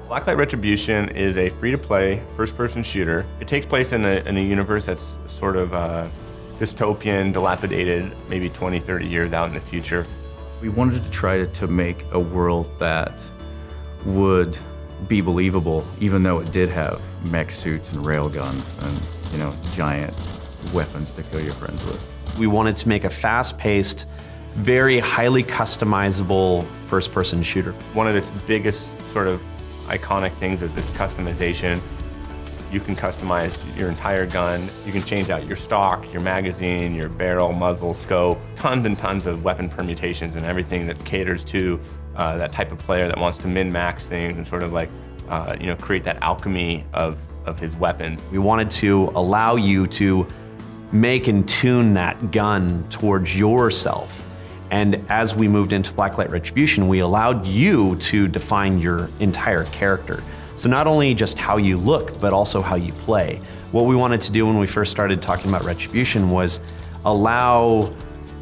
Blacklight Retribution is a free-to-play, first-person shooter. It takes place in a universe that's sort of dystopian, dilapidated, maybe 20, 30 years out in the future. We wanted to try to make a world that would be believable, even though it did have mech suits and railguns and, giant weapons to kill your friends with. We wanted to make a fast-paced, very highly customizable first-person shooter. One of its biggest sort of iconic things is its customization. You can customize your entire gun. You can change out your stock, your magazine, your barrel, muzzle, scope, tons and tons of weapon permutations and everything that caters to that type of player that wants to min-max things and sort of like, create that alchemy of his weapon. We wanted to allow you to make and tune that gun towards yourself. And as we moved into Blacklight Retribution, we allowed you to define your entire character. So not only just how you look, but also how you play. What we wanted to do when we first started talking about Retribution was allow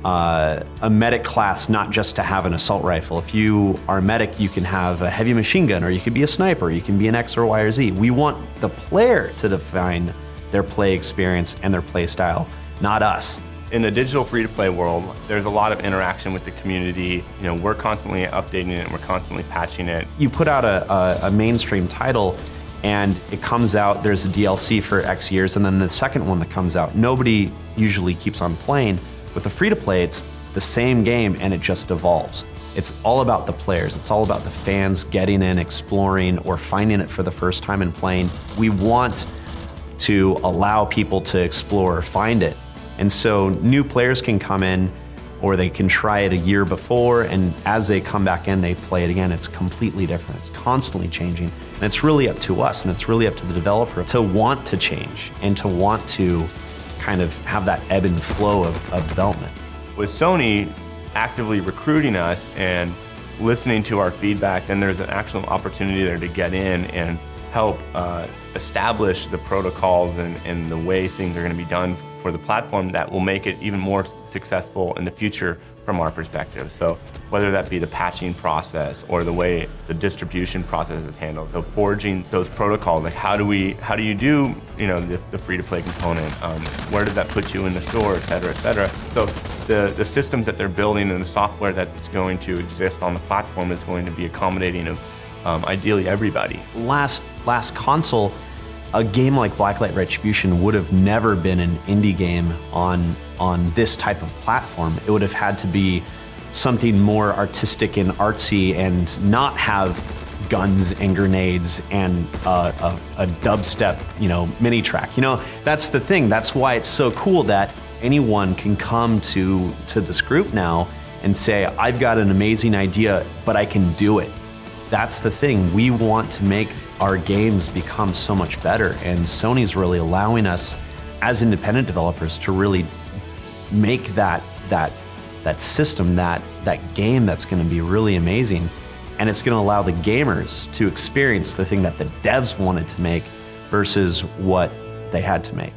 a medic class not just to have an assault rifle. If you are a medic, you can have a heavy machine gun, or you could be a sniper, you can be an X or Y or Z. We want the player to define their play experience and their play style, not us. In the digital free-to-play world, there's a lot of interaction with the community. We're constantly updating it and we're constantly patching it. You put out a mainstream title and it comes out, there's a DLC for X years, and then the second one that comes out, nobody usually keeps on playing. With a free-to-play, it's the same game and it just evolves. It's all about the players. It's all about the fans getting in, exploring, or finding it for the first time and playing. We want to allow people to explore, find it. And so new players can come in, or they can try it a year before, and as they come back in, they play it again. It's completely different. It's constantly changing. And it's really up to us, and it's really up to the developer to want to change and to want to kind of have that ebb and flow of development. With Sony actively recruiting us and listening to our feedback, then there's an actual opportunity there to get in and help establish the protocols and the way things are going to be done for the platform that will make it even more successful in the future from our perspective. So whether that be the patching process or the way the distribution process is handled, so forging those protocols, like how do you do the free-to-play component, where does that put you in the store, et cetera, et cetera. So the systems that they're building and the software that's going to exist on the platform is going to be accommodating of ideally everybody. Last console, a game like Blacklight Retribution would have never been an indie game on this type of platform. It would have had to be something more artistic and artsy and not have guns and grenades and a dubstep, mini track. That's the thing. That's why it's so cool that anyone can come to this group now and say, I've got an amazing idea, but I can do it. That's the thing. We want to make our games become so much better, and Sony's really allowing us as independent developers to really make that system, that game that's going to be really amazing, and it's going to allow the gamers to experience the thing that the devs wanted to make versus what they had to make.